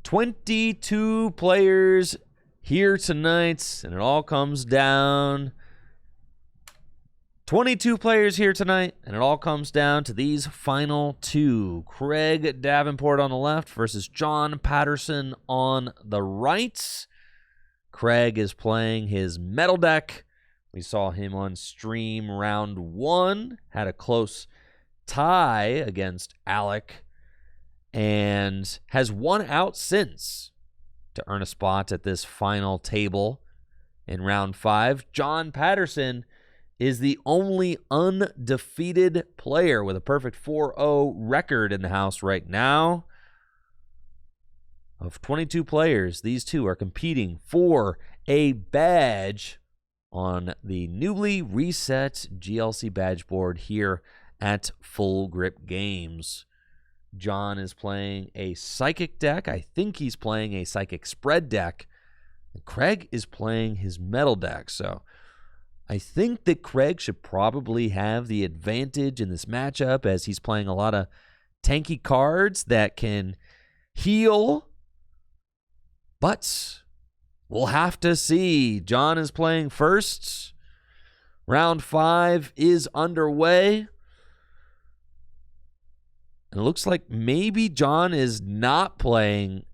22 players here tonight, and it all comes down. 22 players here tonight, and it all comes down to these final two. Craig Davenport on the left versus John Patterson on the right. Craig is playing his metal deck. We saw him on stream round one. Had a close tie against Alec, and has won out since to earn a spot at this final table in round 5. John Patterson is the only undefeated player with a perfect 4-0 record in the house right now. Of 22 players, these two are competing for a badge on the newly reset GLC badge board here at Full Grip Games. John is playing a Psychic deck. I think he's playing a Psychic Spread deck. And Craig is playing his Metal deck. So I think that Craig should probably have the advantage in this matchup, as he's playing a lot of tanky cards that can heal. But we'll have to see. John is playing first. Round 5 is underway. And it looks like maybe John is not playing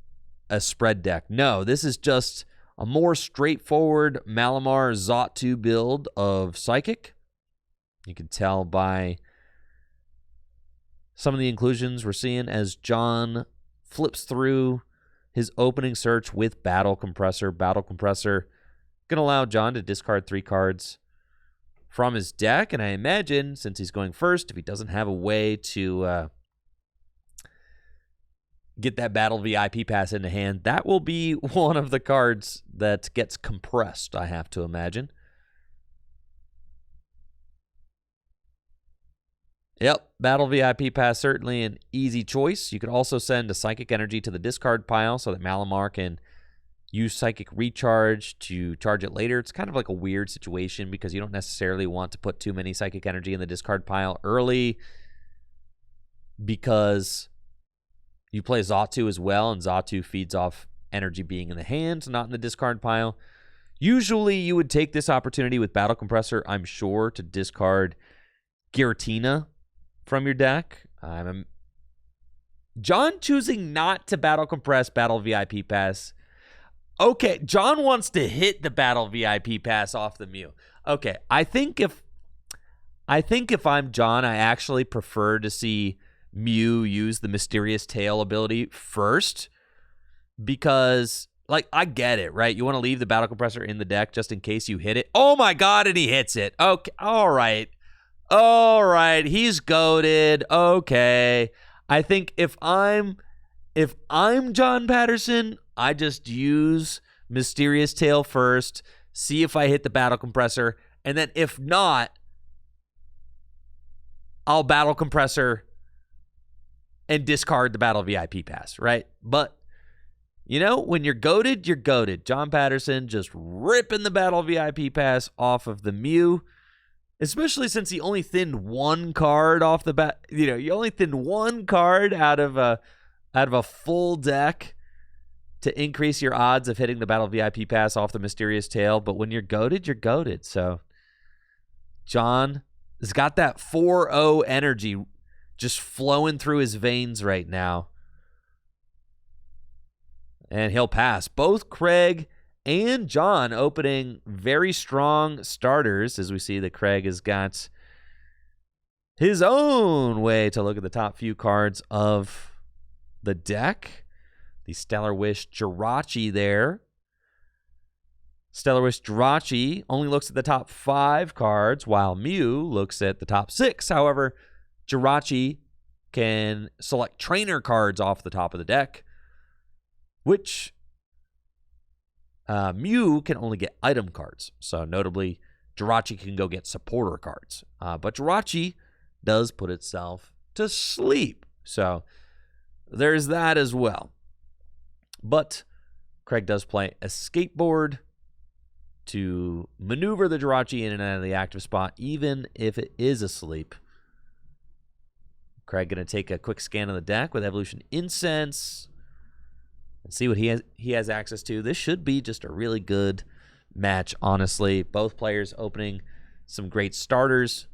a spread deck. No, this is just a more straightforward Malamar Xatu build of Psychic. You can tell by some of the inclusions we're seeing as John flips through his opening search with Battle Compressor. Battle Compressor going to allow John to discard 3 cards from his deck. And I imagine, since he's going first, if he doesn't have a way to get that Battle VIP pass into hand, that will be one of the cards that gets compressed, I have to imagine. Yep, Battle VIP pass, certainly an easy choice. You could also send a Psychic Energy to the discard pile so that Malamar can use Psychic Recharge to charge it later. It's kind of like a weird situation because you don't necessarily want to put too many Psychic Energy in the discard pile early, because you play Xatu as well, and Xatu feeds off energy being in the hand, not in the discard pile. Usually you would take this opportunity with Battle Compressor, I'm sure, to discard Giratina from your deck. John choosing not to Battle Compress Battle VIP Pass. Okay, John wants to hit the Battle VIP Pass off the Mew. Okay, I think if I'm John, I actually prefer to see Mew use the Mysterious Tail ability first, because, like, I get it, right? You want to leave the Battle Compressor in the deck just in case you hit it. Oh my god, and he hits it. Okay, all right, he's goated. Okay, I think if I'm John Patterson, I just use Mysterious Tail first, see if I hit the Battle Compressor, and then if not, I'll Battle Compressor and discard the Battle VIP Pass, right? But, you know, when you're goated, you're goated. John Patterson just ripping the Battle VIP Pass off of the Mew, especially since he only thinned 1 card off the bat. You know, you only thinned 1 card out of a full deck to increase your odds of hitting the Battle VIP Pass off the Mysterious Tail. But when you're goated, you're goated. So John has got that 4-0 energy just flowing through his veins right now. And he'll pass. Both Craig and John opening very strong starters, as we see that Craig has got his own way to look at the top few cards of the deck. The Stellar Wish Jirachi there. Stellar Wish Jirachi only looks at the top 5 cards, while Mew looks at the top 6. However, Jirachi can select trainer cards off the top of the deck, which Mew can only get item cards. So notably, Jirachi can go get supporter cards. But Jirachi does put itself to sleep. So there's that as well. But Craig does play a skateboard to maneuver the Jirachi in and out of the active spot, even if it is asleep. Craig going to take a quick scan of the deck with Evolution Incense and see what he has access to. This should be just a really good match, honestly. Both players opening some great starters.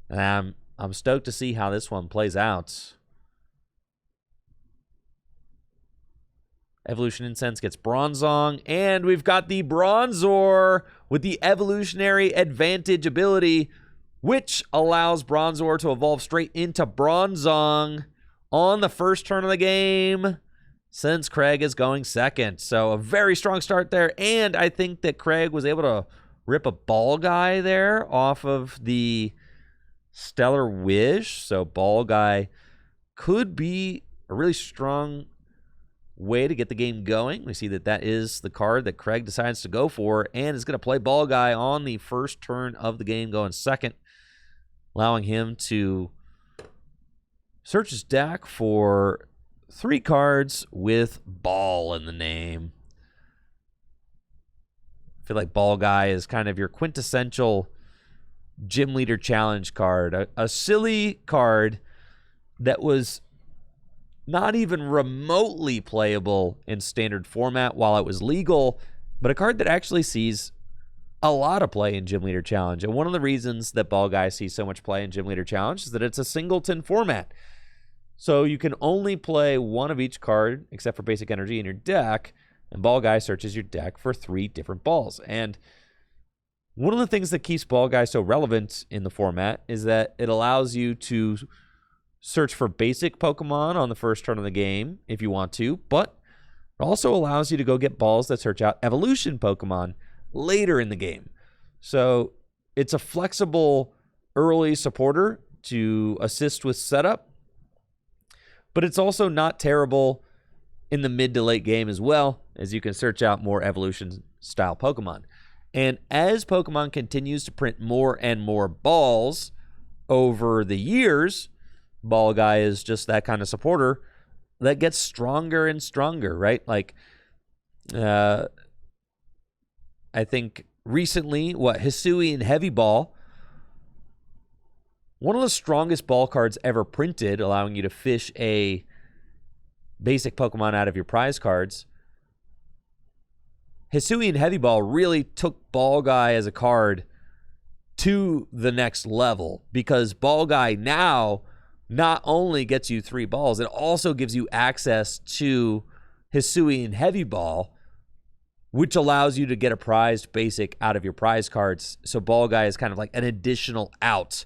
And I'm stoked to see how this one plays out. Evolution Incense gets Bronzong, and we've got the Bronzor with the Evolutionary Advantage ability, which allows Bronzor to evolve straight into Bronzong on the first turn of the game, since Craig is going second. So a very strong start there, and I think that Craig was able to rip a Ball Guy there off of the Stellar Wish. So Ball Guy could be a really strong way to get the game going. We see that that is the card that Craig decides to go for, and is going to play Ball Guy on the first turn of the game, going second, allowing him to search his deck for 3 cards with Ball in the name. I feel like Ball Guy is kind of your quintessential Gym Leader Challenge card. A silly card that was not even remotely playable in standard format while it was legal, but a card that actually sees a lot of play in Gym Leader Challenge. And one of the reasons that Ball Guy sees so much play in Gym Leader Challenge is that it's a singleton format. So you can only play one of each card, except for basic energy, in your deck, and Ball Guy searches your deck for 3 different balls. And one of the things that keeps Ball Guy so relevant in the format is that it allows you to search for basic Pokemon on the first turn of the game if you want to, but it also allows you to go get balls that search out evolution Pokemon later in the game. So it's a flexible early supporter to assist with setup, but it's also not terrible in the mid to late game as well, as you can search out more evolution style Pokemon. And as Pokemon continues to print more and more balls over the years, Ball Guy is just that kind of supporter that gets stronger and stronger, right? Like, I think recently, Hisuian Heavy Ball, one of the strongest ball cards ever printed, allowing you to fish a basic Pokemon out of your prize cards. Hisuian Heavy Ball really took Ball Guy as a card to the next level, because Ball Guy now not only gets you 3 balls, it also gives you access to Hisuian Heavy Ball, which allows you to get a prized basic out of your prize cards. So Ball Guy is kind of like an additional out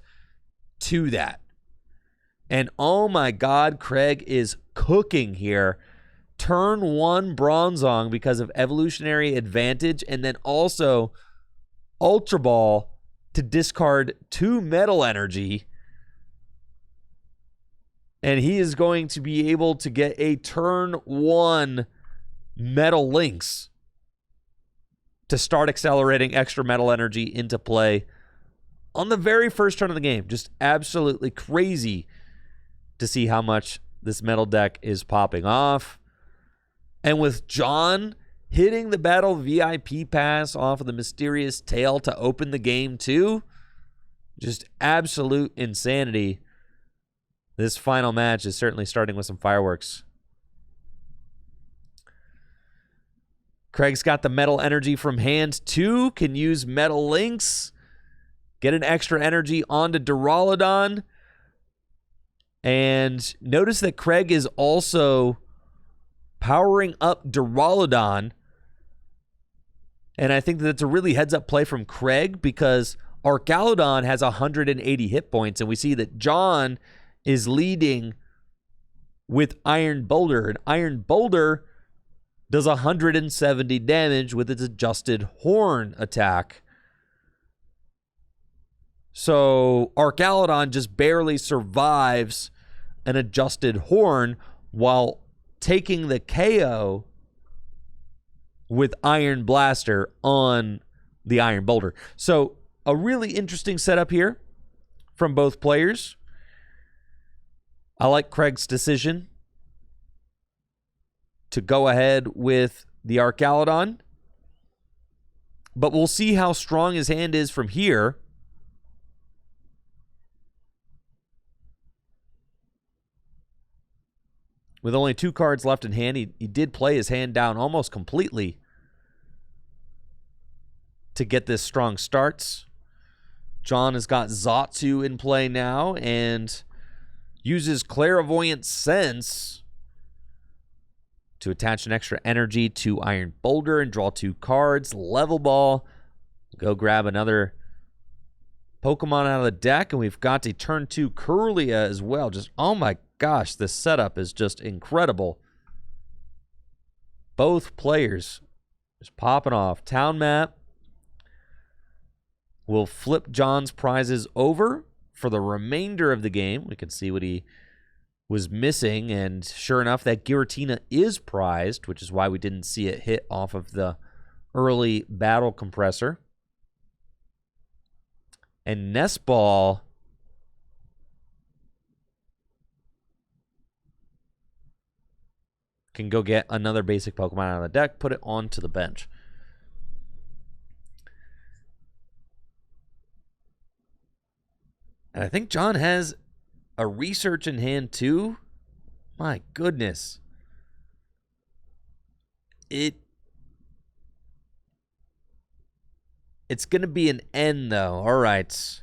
to that. And oh my God, Craig is cooking here. Turn 1 Bronzong because of Evolutionary Advantage, and then also Ultra Ball to discard 2 Metal Energy. And he is going to be able to get a turn 1 Metal Lynx to start accelerating extra Metal Energy into play on the very first turn of the game. Just absolutely crazy to see how much this Metal deck is popping off. And with John hitting the Battle VIP pass off of the Mysterious Tail to open the game too, just absolute insanity. This final match is certainly starting with some fireworks. Craig's got the Metal Energy from hand too. Can use Metal Lynx. Get an extra energy onto Duraludon. And notice that Craig is also powering up Duraludon. And I think that's a really heads-up play from Craig, because Arcaludon has 180 hit points, and we see that John is leading with Iron Boulder, and Iron Boulder does 170 damage with its adjusted horn attack. So Arcaludon just barely survives an adjusted horn while taking the KO with Iron Blaster on the Iron Boulder. So a really interesting setup here from both players. I like Craig's decision to go ahead with the Arcaludon, but we'll see how strong his hand is from here. With only 2 cards left in hand, he did play his hand down almost completely to get this strong starts. John has got Zatsu in play now and uses Clairvoyant Sense to attach an extra energy to Iron Boulder and draw 2 cards. Level Ball. Go grab another Pokemon out of the deck, and we've got a turn 2 Kirlia as well. Just, oh my gosh, this setup is just incredible. Both players just popping off. Town map. We'll flip John's prizes over for the remainder of the game. We can see what he was missing, and sure enough, that Giratina is prized, which is why we didn't see it hit off of the early battle compressor. And Nest Ball can go get another basic Pokemon out of the deck, put it onto the bench. And I think John has a research in hand too. My goodness. It's going to be an N though. All right.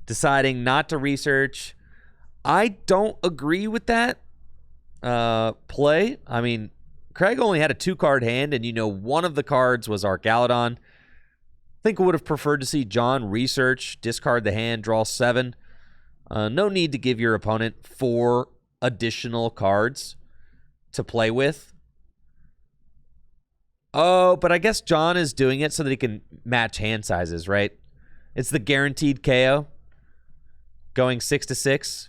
Deciding not to research. I don't agree with that play. I mean, Craig only had a 2-card hand, and one of the cards was Archaludon. I think I would have preferred to see John research, discard the hand, draw 7. No need to give your opponent 4 additional cards to play with. Oh, but I guess John is doing it so that he can match hand sizes, right? It's the guaranteed KO. Going 6-6.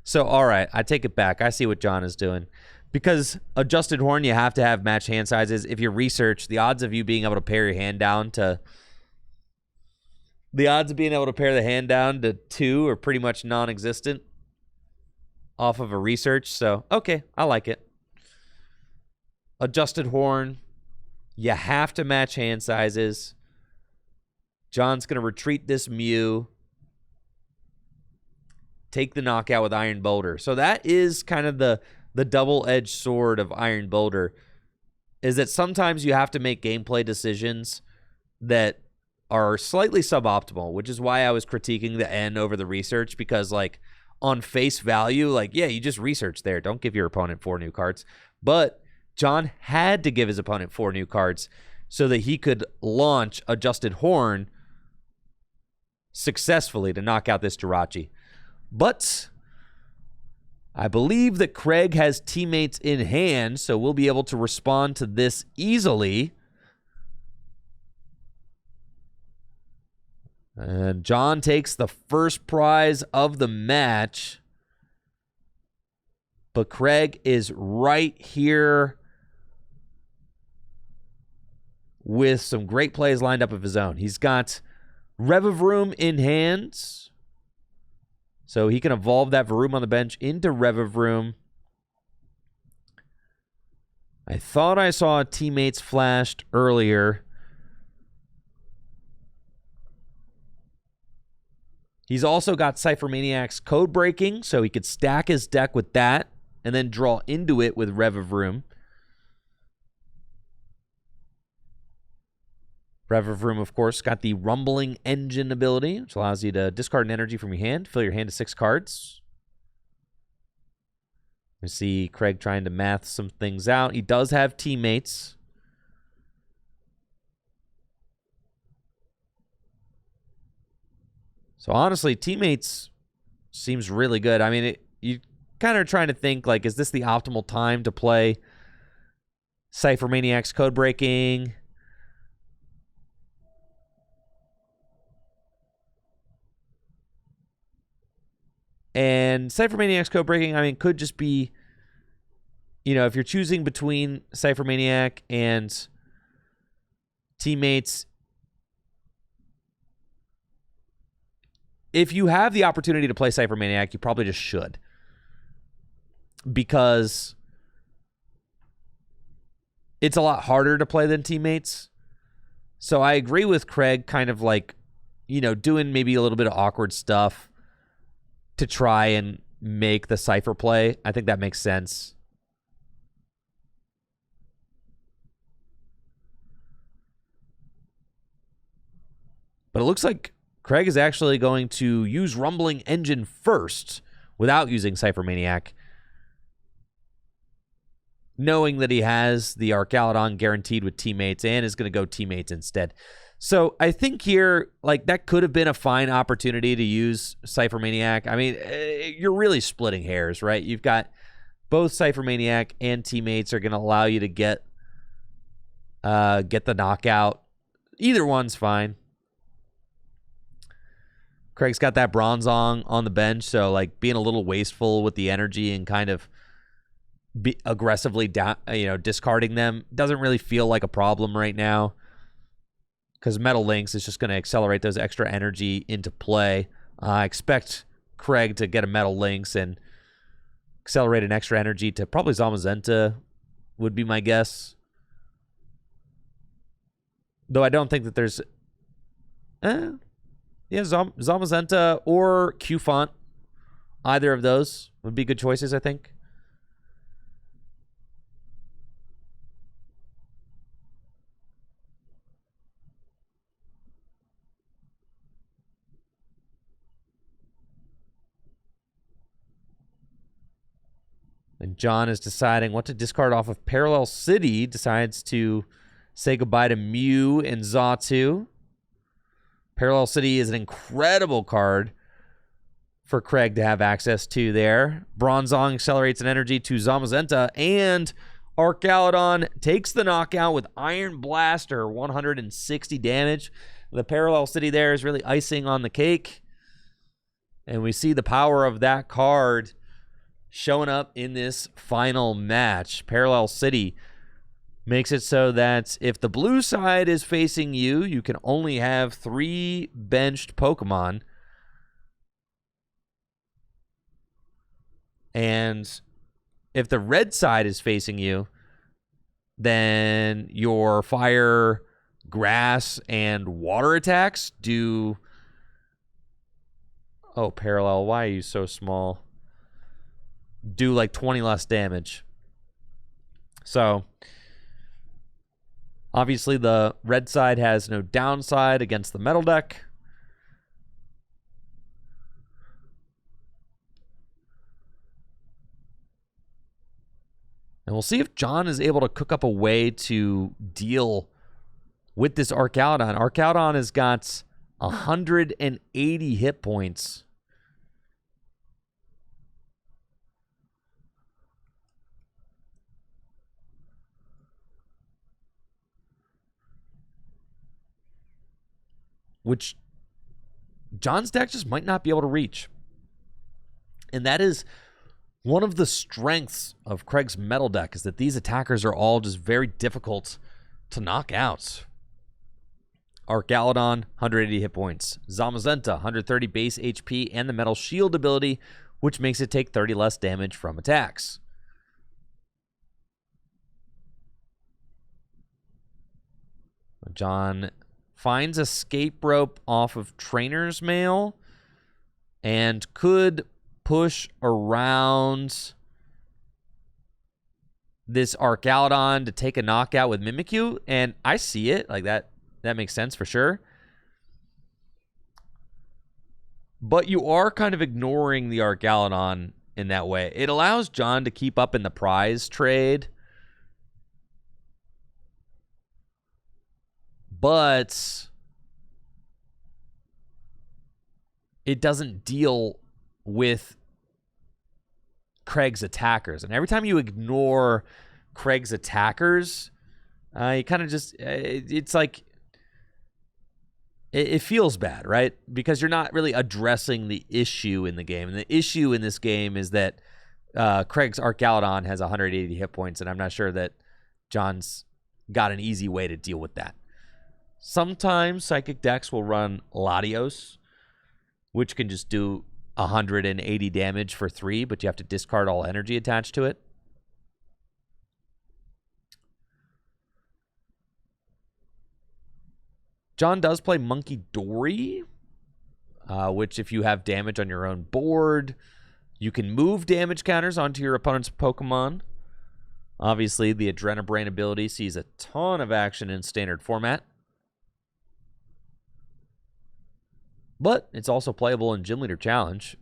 So, all right, I take it back. I see what John is doing. Because Adjusted Horn, you have to have match hand sizes. If you research, the odds of you being able to pare your hand down to... The odds of being able to pare the hand down to 2 are pretty much non-existent off of a research. So, okay, I like it. Adjusted Horn. You have to match hand sizes. John's going to retreat this Mew. Take the knockout with Iron Boulder. So that is kind of the double-edged sword of Iron Boulder, is that sometimes you have to make gameplay decisions that are slightly suboptimal, which is why I was critiquing the N over the research, because, like, on face value, like, yeah, you just research there. Don't give your opponent 4 new cards. But John had to give his opponent 4 new cards so that he could launch Adjusted Horn successfully to knock out this Jirachi. But I believe that Craig has teammates in hand, so we'll be able to respond to this easily. And John takes the first prize of the match. But Craig is right here with some great plays lined up of his own. He's got Revavroom in hands, so he can evolve that Varoom on the bench into Revavroom. I thought I saw teammates flashed earlier. He's also got Cypher Maniac's Code Breaking, so he could stack his deck with that and then draw into it with Revavroom. Revavroom, of course, got the Rumbling Engine ability, which allows you to discard an energy from your hand, fill your hand to 6 cards. You see Craig trying to math some things out. He does have teammates. So honestly, teammates seems really good. I mean, you kind of are trying to think, like, is this the optimal time to play Cypher Maniac's Code Breaking? And Cypher Maniac's Code Breaking, I mean, could just be, if you're choosing between Cypher Maniac and teammates, if you have the opportunity to play Cypher Maniac, you probably just should. Because it's a lot harder to play than teammates. So I agree with Craig, kind of like, doing maybe a little bit of awkward stuff to try and make the Cypher play. I think that makes sense. But it looks like Craig is actually going to use Rumbling Engine first without using Cypher Maniac, knowing that he has the Archaludon guaranteed with teammates and is going to go teammates instead. So I think here, like, that could have been a fine opportunity to use Cypher Maniac. I mean, you're really splitting hairs, right? You've got both Cypher Maniac and teammates are going to allow you to get the knockout. Either one's fine. Craig's got that Bronzong on the bench, so like being a little wasteful with the energy and kind of aggressively discarding them doesn't really feel like a problem right now, because Metal Lynx is just going to accelerate those extra energy into play. I expect Craig to get a Metal Lynx and accelerate an extra energy to probably Zamazenta would be my guess. Though I don't think that there's... Zamazenta or Q-Font. Either of those would be good choices, I think. And John is deciding what to discard off of Parallel City. Decides to say goodbye to Mew and Xatu. Parallel City is an incredible card for Craig to have access to there. Bronzong accelerates an energy to Zamazenta, and Archaludon takes the knockout with Iron Blaster, 160 damage. The Parallel City there is really icing on the cake. And we see the power of that card showing up in this final match. Parallel City makes it so that if the blue side is facing you, you can only have 3 benched Pokemon. And if the red side is facing you, then your fire, grass, and water attacks do... Oh, Parallel, why are you so small? Do like 20 less damage. So... obviously, the red side has no downside against the metal deck. And we'll see if John is able to cook up a way to deal with this Archaludon. Archaludon has got 180 hit points. Which John's deck just might not be able to reach. And that is one of the strengths of Craig's metal deck, is that these attackers are all just very difficult to knock out. Archaludon, 180 hit points. Zamazenta, 130 base HP and the metal shield ability, which makes it take 30 less damage from attacks. John finds escape rope off of Trainer's Mail and could push around this Archaludon to take a knockout with Mimikyu, and I see it. Like, that makes sense for sure. But you are kind of ignoring the Archaludon in that way. It allows John to keep up in the prize trade, but it doesn't deal with Craig's attackers. And every time you ignore Craig's attackers, you kind of just, it's like, it feels bad, right? Because you're not really addressing the issue in the game. And the issue in this game is that Craig's Archaludon has 180 hit points, and I'm not sure that John's got an easy way to deal with that. Sometimes Psychic decks will run Latios, which can just do 180 damage for 3, but you have to discard all energy attached to it. John does play Monkey Dory, which if you have damage on your own board, You can move damage counters onto your opponent's Pokemon. Obviously, the Adrenabrain ability sees a ton of action in standard format. But it's also playable in Gym Leader Challenge,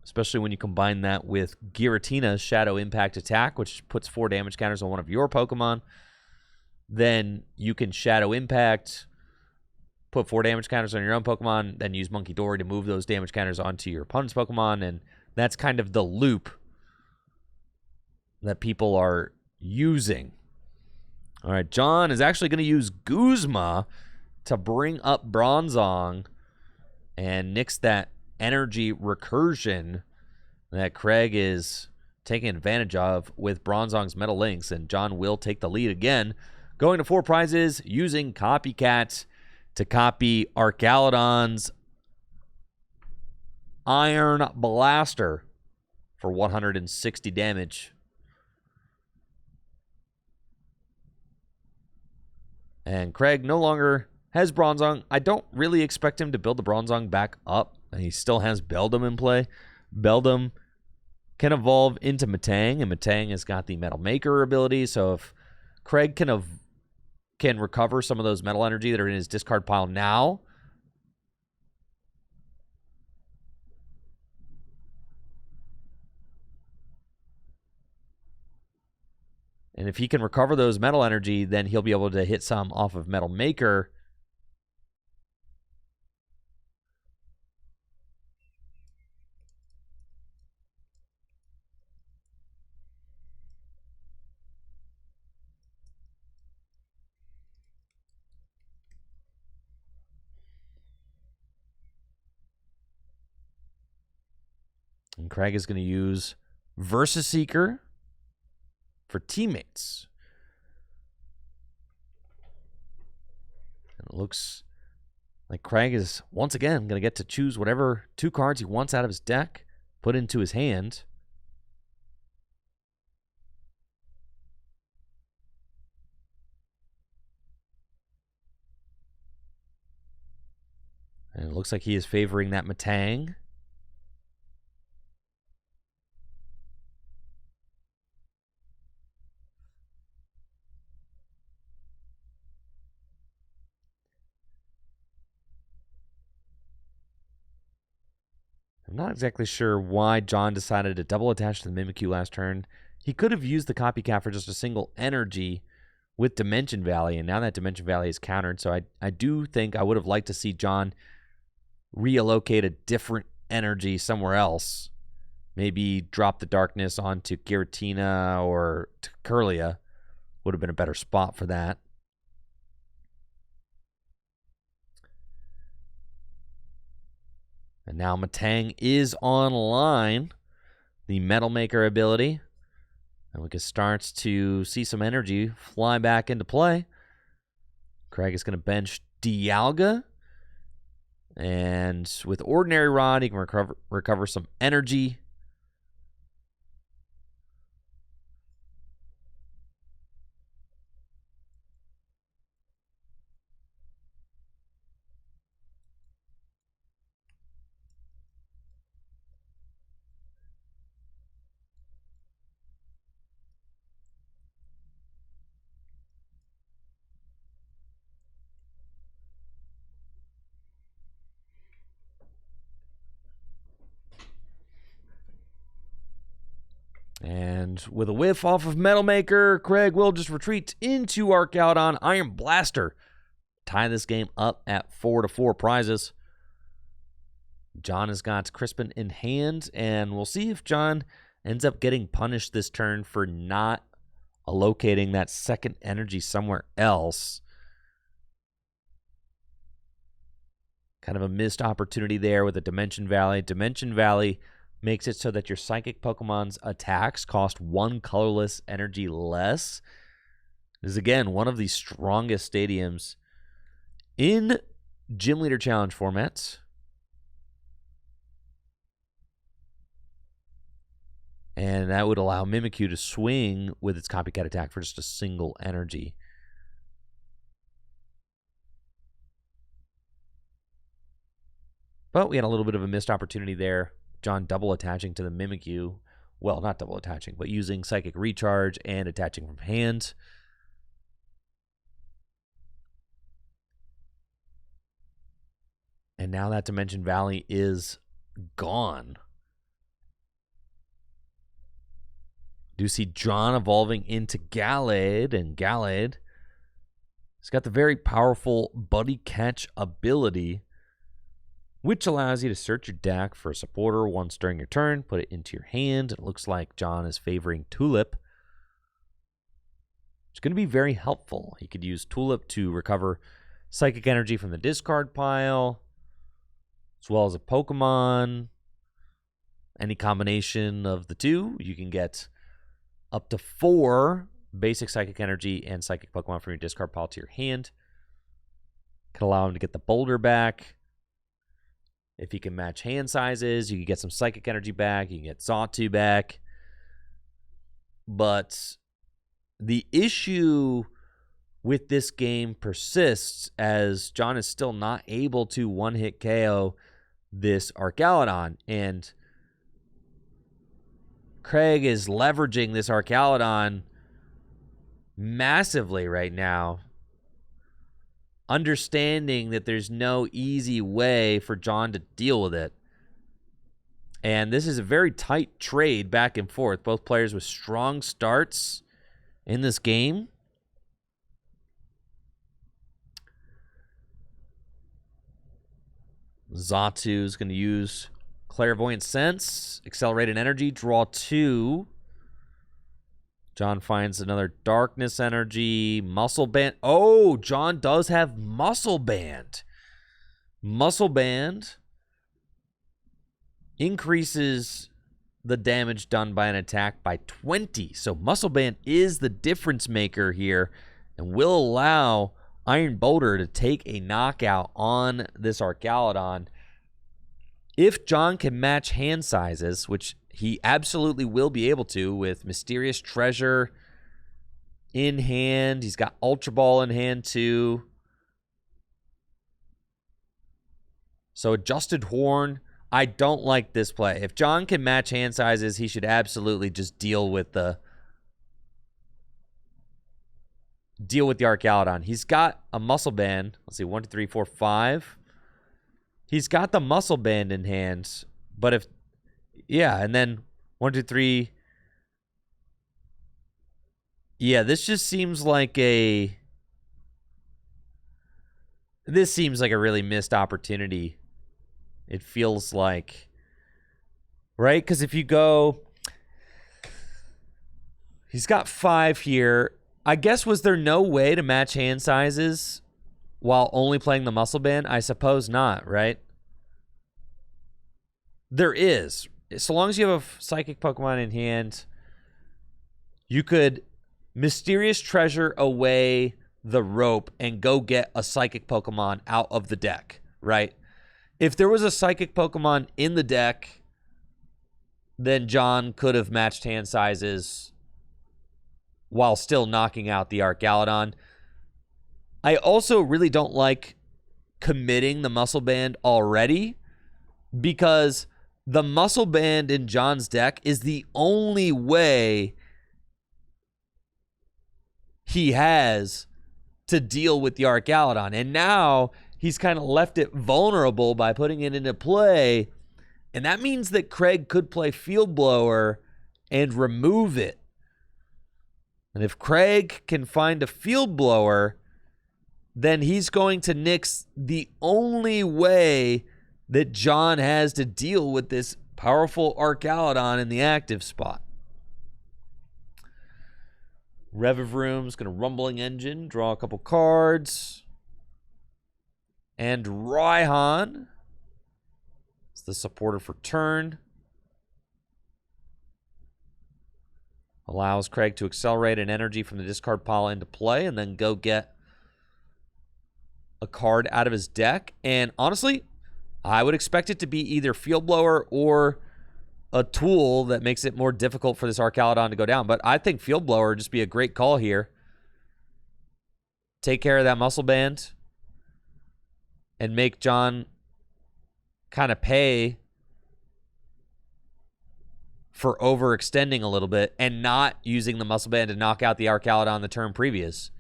especially when you combine that with Giratina's Shadow Impact attack, which puts 4 damage counters on one of your Pokemon. Then you can Shadow Impact, put 4 damage counters on your own Pokemon, then use Monkey Dory to move those damage counters onto your opponent's Pokemon, and that's kind of the loop that people are using. All right, John is actually going to use Guzma to bring up Bronzong and nix that energy recursion that Craig is taking advantage of with Bronzong's Metal Links, and John will take the lead again, going to 4 prizes using Copycat to copy Archaludon's Iron Blaster for 160 damage. And Craig no longer has Bronzong. I don't really expect him to build the Bronzong back up. He still has Beldum in play. Beldum can evolve into Metang, and Metang has got the Metal Maker ability, so if Craig can recover some of those metal energy that are in his discard pile now, and if he can recover those metal energy, then he'll be able to hit some off of Metal Maker. And Craig is going to use Versus Seeker for teammates. And it looks like Craig is once again going to get to choose whatever 2 cards he wants out of his deck, put into his hand. And it looks like he is favoring that Metang. I'm not exactly sure why John decided to double attach to the Mimikyu last turn. He could have used the Copycat for just a single energy with Dimension Valley, and now that Dimension Valley is countered, so I do think I would have liked to see John reallocate a different energy somewhere else. Maybe drop the Darkness onto Giratina or to Curlia. Would have been a better spot for that. And now Metang is online, the Metal Maker ability. And we can start to see some energy fly back into play. Craig is going to bench Dialga. And with Ordinary Rod, he can recover some energy. And with a whiff off of Metal Maker, Craig will just retreat into Archaludon Iron Blaster. Tie this game up at 4-4 prizes. John has got Crispin in hand, and we'll see if John ends up getting punished this turn for not allocating that second energy somewhere else. Kind of a missed opportunity there with a Dimension Valley. Dimension Valley makes it so that your Psychic Pokemon's attacks cost 1 colorless energy less. This is, again, one of the strongest stadiums in Gym Leader Challenge formats. And that would allow Mimikyu to swing with its Copycat attack for just a single energy. But we had a little bit of a missed opportunity there John double attaching to the Mimikyu. Well, not double attaching, but using Psychic Recharge and attaching from hand. And now that Dimension Valley is gone. Do see John evolving into Gallade, and Gallade has got the very powerful Buddy Catch ability, which allows you to search your deck for a supporter once during your turn, put it into your hand. It looks like John is favoring Tulip. It's going to be very helpful. He could use Tulip to recover Psychic Energy from the discard pile, as well as a Pokemon. Any combination of the two, you can get up to 4 basic Psychic Energy and Psychic Pokemon from your discard pile to your hand. Can allow him to get the Boulder back. If he can match hand sizes, you can get some Psychic Energy back. You can get Xatu back. But the issue with this game persists, as John is still not able to one-hit KO this Archaludon. And Craig is leveraging this Archaludon massively right now, understanding that there's no easy way for John to deal with it. And this is a very tight trade back and forth. Both players with strong starts in this game. Xatu is going to use Clairvoyant Sense, Accelerated Energy, draw 2. John finds another Darkness Energy, Muscle Band. Oh, John does have Muscle Band. Muscle Band increases the damage done by an attack by 20. So Muscle Band is the difference maker here and will allow Iron Boulder to take a knockout on this Archaludon. If John can match hand sizes, which he absolutely will be able to with Mysterious Treasure in hand. He's got Ultra Ball in hand too. So Adjusted Horn, I don't like this play. If John can match hand sizes, he should absolutely just deal with the Archaludon. He's got a Muscle Band. Let's see, 1, 2, 3, 4, 5. He's got the Muscle Band in hand, but if, yeah, and then 1, 2, 3. Yeah, this just seems like a really missed opportunity. It feels like, right? Because if you go, he's got 5 here. I guess, was there no way to match hand sizes while only playing the Muscle Band? I suppose not, right? There is. So long as you have a Psychic Pokemon in hand, you could Mysterious Treasure away the rope and go get a Psychic Pokemon out of the deck, right? If there was a Psychic Pokemon in the deck, then John could have matched hand sizes while still knocking out the Archaludon. I also really don't like committing the Muscle Band already, because the Muscle Band in John's deck is the only way he has to deal with the Archaludon. And now he's kind of left it vulnerable by putting it into play. And that means that Craig could play Field Blower and remove it. And if Craig can find a Field Blower, then he's going to nix the only way that John has to deal with this powerful Archaludon in the active spot. Revivroom's going to Rumbling Engine, draw a couple cards. And Raihan is the supporter for turn. Allows Craig to accelerate an energy from the discard pile into play and then go get a card out of his deck. And honestly, I would expect it to be either Field Blower or a tool that makes it more difficult for this Archaludon to go down. But I think Field Blower would just be a great call here. Take care of that Muscle Band and make John kind of pay for overextending a little bit and not using the Muscle Band to knock out the Archaludon the turn previous.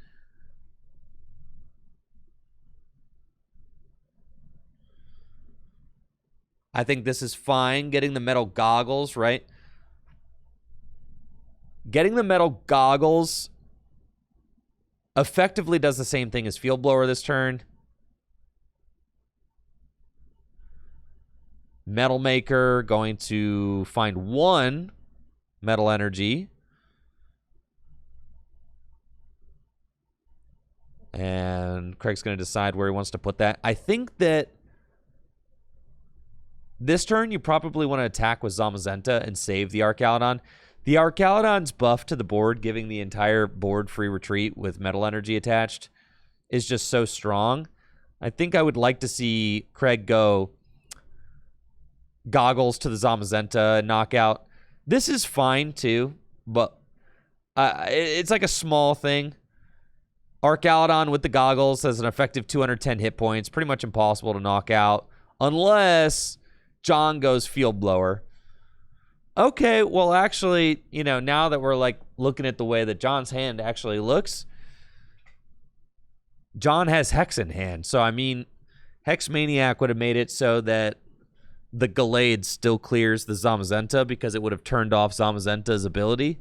I think this is fine. Getting the metal goggles, right? Getting the metal goggles effectively does the same thing as Field Blower this turn. Metal Maker going to find 1 metal energy. And Craig's going to decide where he wants to put that. I think that this turn you probably want to attack with Zamazenta and save the Archaludon. The Archaludon's buff to the board, giving the entire board free retreat with metal energy attached, is just so strong. I think I would like to see Craig go Goggles to the Zamazenta knockout. This is fine too, but it's like a small thing. Archaludon with the goggles has an effective 210 hit points. Pretty much impossible to knock out unless John goes Field Blower. Okay, well, actually, you know, now that we're like looking at the way that John's hand actually looks, John has Hex in hand. So, I mean, Hex Maniac would have made it so that the Gallade still clears the Zamazenta because it would have turned off Zamazenta's ability.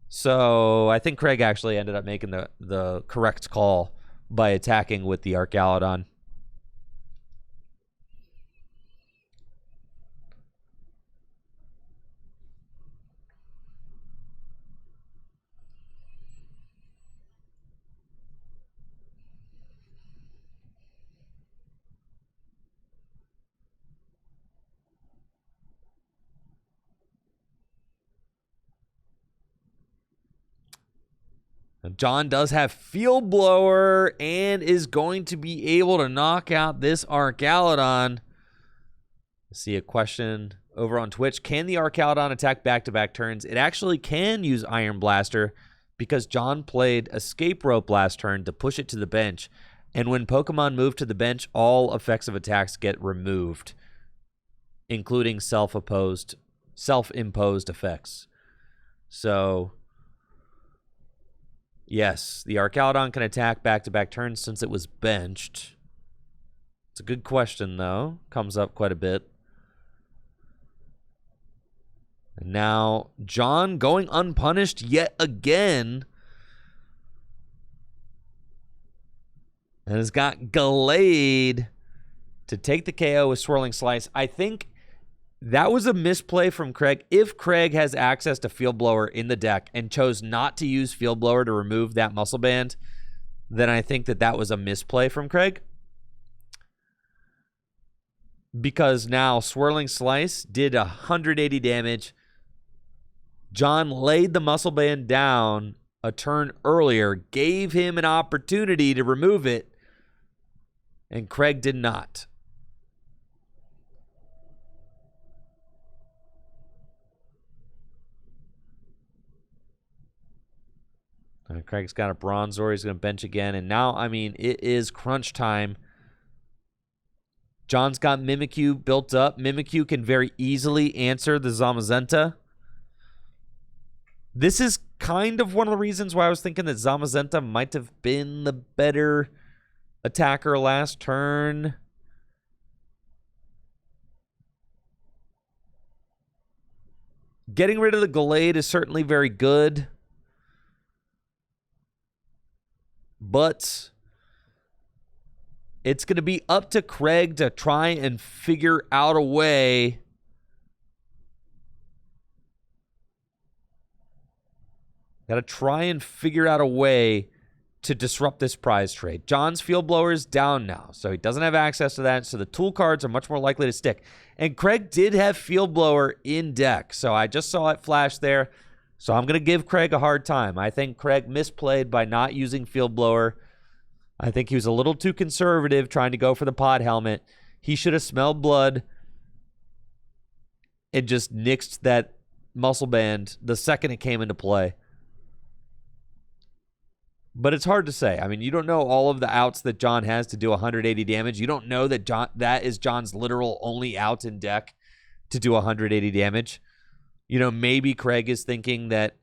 So I think Craig actually ended up making the correct call by attacking with the Archaludon. John does have Field Blower and is going to be able to knock out this Archaludon. See a question over on Twitch. Can the Archaludon attack back-to-back turns? It actually can use Iron Blaster because John played Escape Rope last turn to push it to the bench. And when Pokemon move to the bench, all effects of attacks get removed, including self-imposed effects. So yes, the Archaludon can attack back-to-back turns since it was benched. It's a good question, though. Comes up quite a bit. And now, John going unpunished yet again. And has got Gallade to take the KO with Swirling Slice. I think that was a misplay from Craig. If Craig has access to Field Blower in the deck and chose not to use Field Blower to remove that Muscle Band, then I think that was a misplay from Craig. Because now Swirling Slice did 180 damage. John laid the Muscle Band down a turn earlier, gave him an opportunity to remove it, and Craig did not. Craig's got a Bronzor. He's going to bench again. And now, I mean, it is crunch time. John's got Mimikyu built up. Mimikyu can very easily answer the Zamazenta. This is kind of one of the reasons why I was thinking that Zamazenta might have been the better attacker last turn. Getting rid of the Gallade is certainly very good. But it's going to be up to Craig to try and figure out a way to disrupt this prize trade. John's Field Blower is down now, so he doesn't have access to that, so the tool cards are much more likely to stick. And Craig did have Field Blower in deck, so I just saw it flash there. So I'm going to give Craig a hard time. I think Craig misplayed by not using Field Blower. I think he was a little too conservative trying to go for the pod helmet. He should have smelled blood and just nixed that Muscle Band the second it came into play. But it's hard to say. I mean, you don't know all of the outs that John has to do 180 damage. You don't know that that is John's literal only out in deck to do 180 damage. maybe Craig is thinking that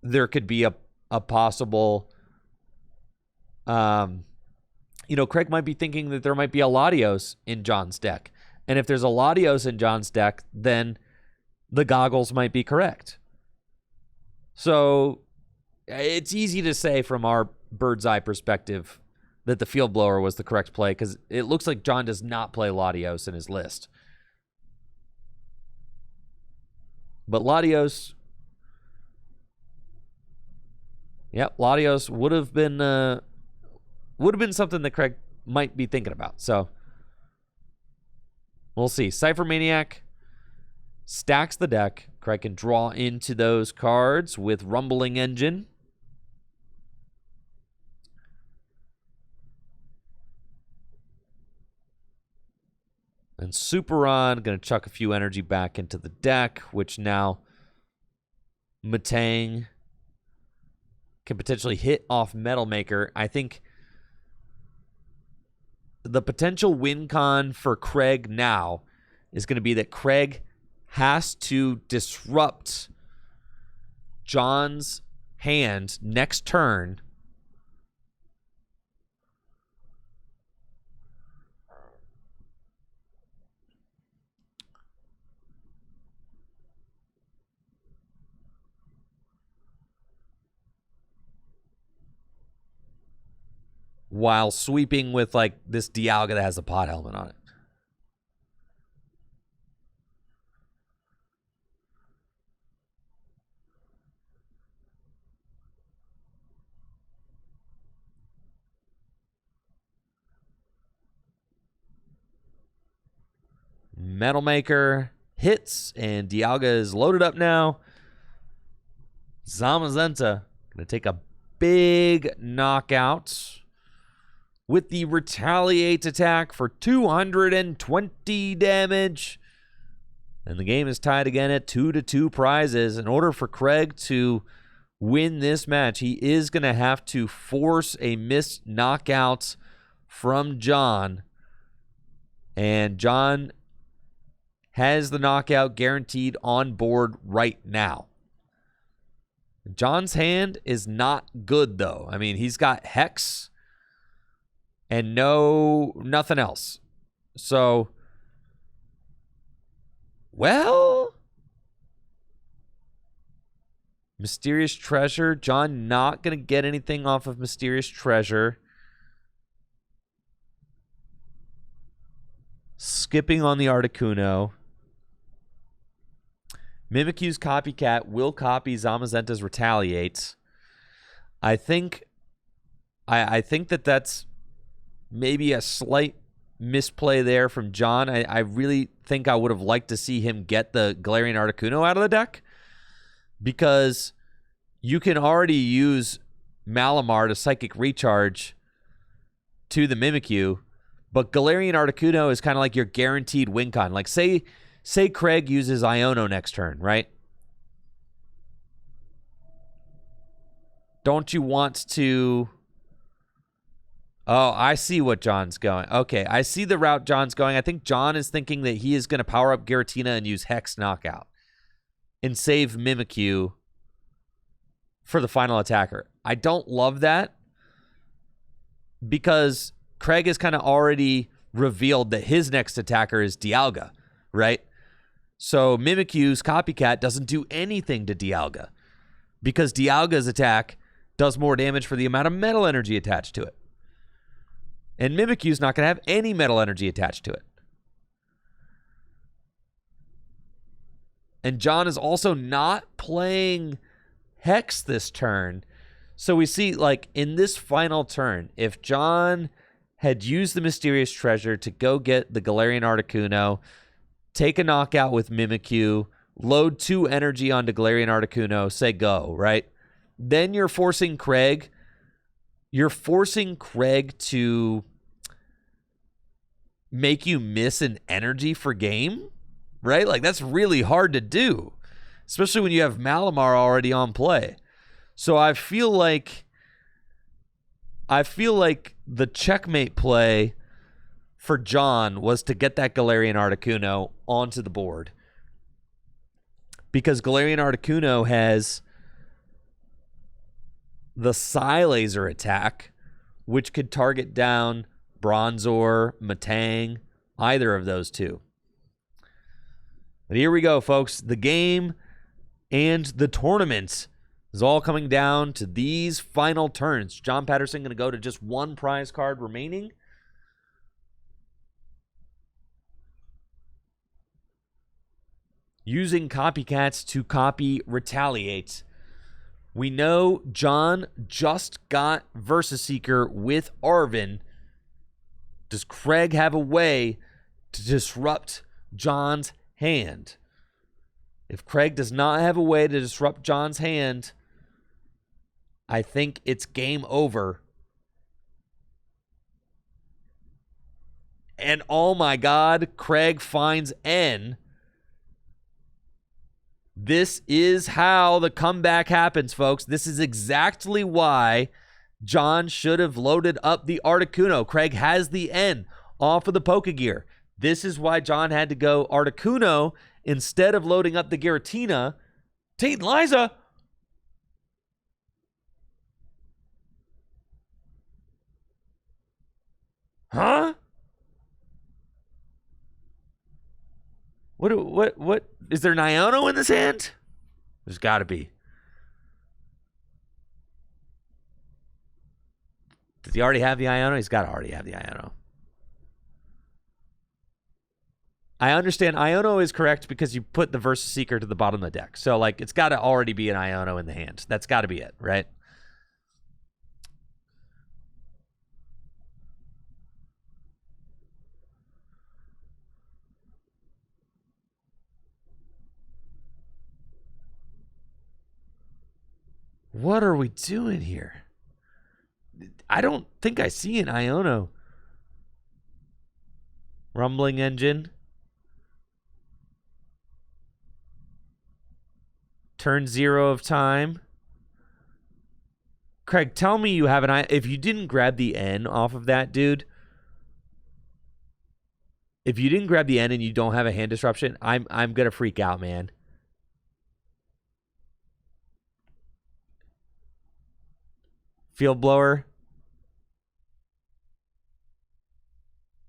there could be a possible, Craig might be thinking that there might be a Latios in John's deck. And if there's a Latios in John's deck, then the goggles might be correct. So it's easy to say from our bird's eye perspective that the field blower was the correct play because it looks like John does not play Latios in his list. But Latios, Latios would have been something that Craig might be thinking about. So we'll see. Cypher Maniac stacks the deck. Craig can draw into those cards with Rumbling Engine. And Superon going to chuck a few energy back into the deck, which now Matang can potentially hit off Metal Maker. I think the potential win con for Craig now is going to be that Craig has to disrupt John's hand next turn while sweeping with like this Dialga that has a pot helmet on it. Metal Maker hits, and Dialga is loaded up now. Zamazenta going to take a big knockout with the Retaliate attack for 220 damage. And the game is tied again at 2-2 prizes. In order for Craig to win this match, he is going to have to force a missed knockout from John. And John has the knockout guaranteed on board right now. John's hand is not good, though. I mean, he's got Hex and nothing else. So, well, Mysterious Treasure. John not going to get anything off of Mysterious Treasure. Skipping on the Articuno. Mimikyu's Copycat will copy Zamazenta's Retaliate. I think that that's maybe a slight misplay there from John. I really think I would have liked to see him get the Galarian Articuno out of the deck, because you can already use Malamar to Psychic Recharge to the Mimikyu, but Galarian Articuno is kind of like your guaranteed win con. Like, say Craig uses Iono next turn, right? Don't you want to... Oh, I see what John's going. Okay, I see the route John's going. I think John is thinking that he is going to power up Giratina and use Hex Knockout and save Mimikyu for the final attacker. I don't love that, because Craig has kind of already revealed that his next attacker is Dialga, right? So Mimikyu's Copycat doesn't do anything to Dialga, because Dialga's attack does more damage for the amount of metal energy attached to it. And Mimikyu's not going to have any metal energy attached to it. And John is also not playing Hex this turn. So we see, like, in this final turn, if John had used the Mysterious Treasure to go get the Galarian Articuno, take a knockout with Mimikyu, load 2 energy onto Galarian Articuno, say go, right? Then you're forcing Craig to make you miss an energy for game, right? Like, that's really hard to do, especially when you have Malamar already on play. So I feel like the checkmate play for John was to get that Galarian Articuno onto the board. because Galarian Articuno has the Psy Laser attack, which could target down Bronzor, Matang, either of those two. But here we go, folks. The game and the tournament is all coming down to these final turns. John Patterson going to go to just one prize card remaining. Using copycats to copy Retaliate. We know John just got Versus Seeker with Arven. Does Craig have a way to disrupt John's hand? If Craig does not have a way to disrupt John's hand, I think it's game over. And oh my God, Craig finds N. This is how the comeback happens, folks. This is exactly why John should have loaded up the Articuno. Craig has the N off of the Pokegear. This is why John had to go Articuno instead of loading up the Giratina. Tate Liza. Huh? What? Is there an Iono in this hand? There's got to be. Does he already have the Iono? He's got to already have the Iono. I understand Iono is correct because you put the Versus Seeker to the bottom of the deck. So, like, it's got to already be an Iono in the hand. That's got to be it, right? What are we doing here? I don't think I see an Iono. Rumbling Engine. Turn 0 of time. Craig, tell me you have an Iono. If you didn't grab the N off of that, dude. If you didn't grab the N and you don't have a hand disruption, I'm gonna freak out, man. Field Blower.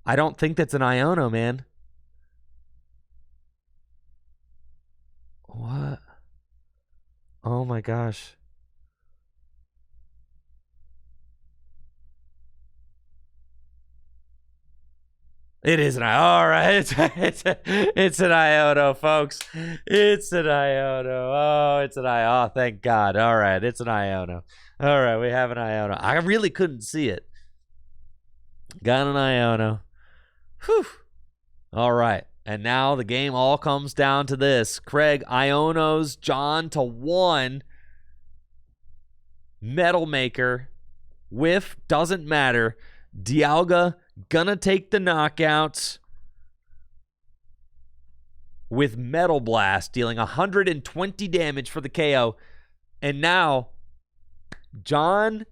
I don't think that's an Iono, man. What? Oh my gosh. It is an Iono. All right. It's an Iono, folks. It's an Iono. Oh, it's an Iono. Oh, thank God. All right. It's an Iono. All right. We have an Iono. I really couldn't see it. Got an Iono. Whew. All right. And now the game all comes down to this. Craig Ionos John to 1. Metal Maker. Whiff. Doesn't matter. Dialga gonna take the knockouts with Metal Blast, dealing 120 damage for the KO. And now John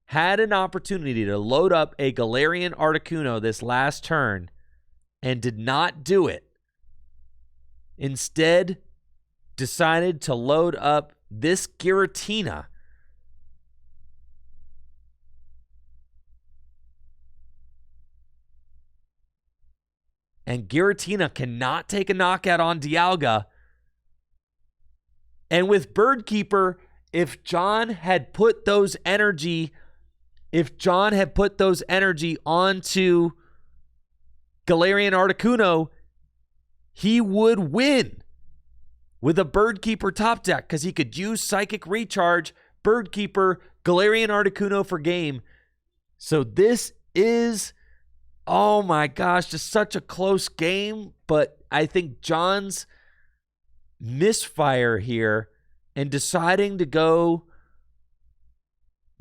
had an opportunity to load up a Galarian Articuno this last turn and did not do it. Instead, decided to load up this Giratina. And Giratina cannot take a knockout on Dialga. And with Birdkeeper, if John had put those energy onto Galarian Articuno, he would win with a Birdkeeper top deck because he could use Psychic Recharge, Birdkeeper, Galarian Articuno for game. So this is, oh my gosh, just such a close game. But I think John's misfire here and deciding to go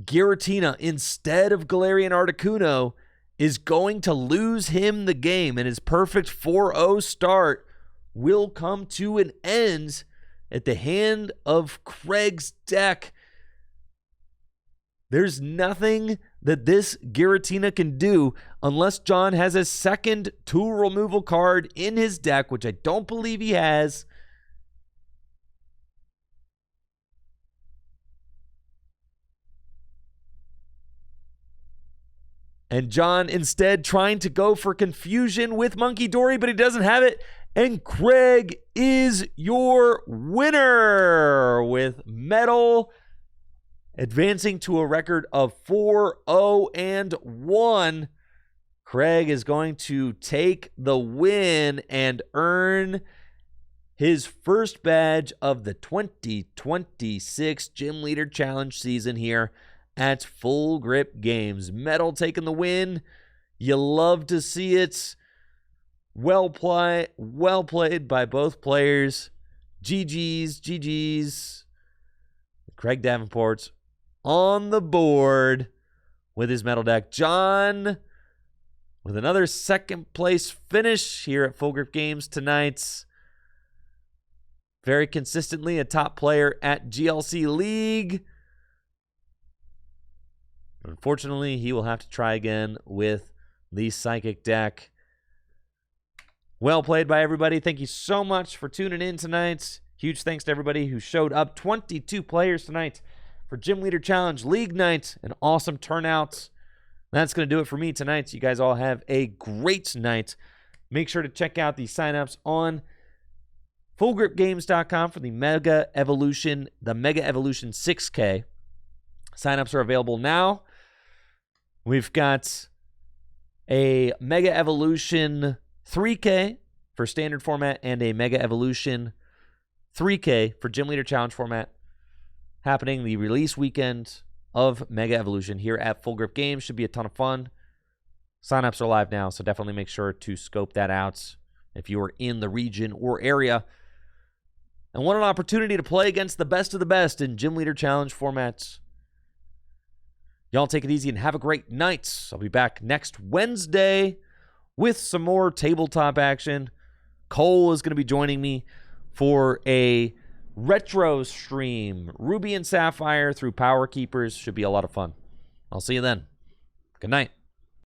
Giratina instead of Galarian Articuno is going to lose him the game, and his perfect 4-0 start will come to an end at the hand of Craig's deck. There's nothing that this Giratina can do unless John has a second tool removal card in his deck, which I don't believe he has. And John instead trying to go for confusion with Monkey Dory, but he doesn't have it. And Craig is your winner with Metal, advancing to a record of 4-0-1. Craig is going to take the win and earn his first badge of the 2026 Gym Leader Challenge season here at Full Grip Games. Metal taking the win. You love to see it. Well played by both players. GG's. Craig Davenport's on the board with his Metal deck. John with another second place finish here at Full Grip Games tonight. Very consistently a top player at GLC League. Unfortunately, he will have to try again with the Psychic deck. Well played by everybody. Thank you so much for tuning in tonight. Huge thanks to everybody who showed up. 22 players tonight for Gym Leader Challenge League Night. An awesome turnout. That's going to do it for me tonight. So you guys all have a great night. Make sure to check out the signups on FullGripGames.com for the Mega Evolution 6K. Signups are available now. We've got a Mega Evolution 3K for standard format and a Mega Evolution 3K for Gym Leader Challenge format happening the release weekend of Mega Evolution here at Full Grip Games. Should be a ton of fun. Signups are live now, so definitely make sure to scope that out if you are in the region or area and want an opportunity to play against the best of the best in Gym Leader Challenge formats. Y'all take it easy and have a great night. I'll be back next Wednesday with some more tabletop action. Cole is going to be joining me for a retro stream. Ruby and Sapphire through Power Keepers. Should be a lot of fun. I'll see you then. Good night.